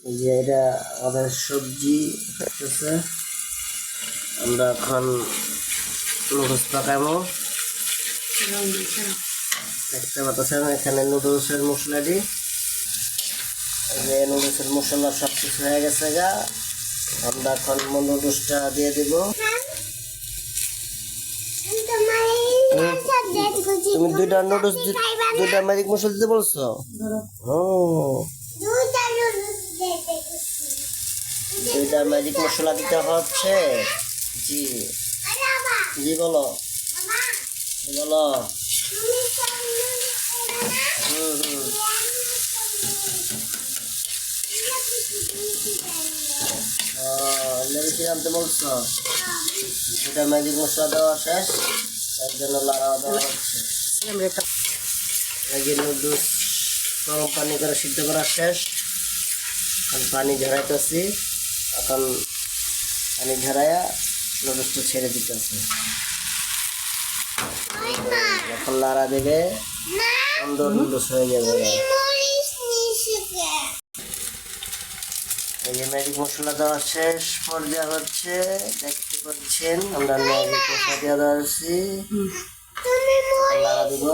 এই যে এটা আমাদের সবজি আছে। আমরা এখন নুডলস পাকাবো। দেখতে পাচ্ছেন এখানে নুডলসের মশলাটি। এই যে নুডলসের মশলা সব কিছু হয়ে গেছে গা। আমরা এখন নুডলসটা দিয়ে দিব। তুমি দুইটা নুডলস দুইটা ম্যাজিক মশলা দিতে বলছো? ও দুইটা ম্যাজিক মশলা দিতে হচ্ছে। জি জি বলো বলো। আনতে বলছো? দুইটা ম্যাজিক মশলা দেওয়া শেষ, তার জন্য লাড়া দেওয়া হচ্ছে। এই যে নুডলস গরম পানি করে সিদ্ধ করা শেষ। এখন পানি ঝরাইতেছি। এখন পানি ঝরাইয়া নুডলসটা ছেড়ে দিতেছে। এখন লাড়া দেবে, সুন্দর নুডলস হয়ে যাবে। এই যে ম্যাজিক মশলা দেওয়া শেষ পর্যায়ে হচ্ছে, দেখতে পাচ্ছেন আমরা ম্যাজিক মশলা দেওয়া দিচ্ছি। লাড়া দিব।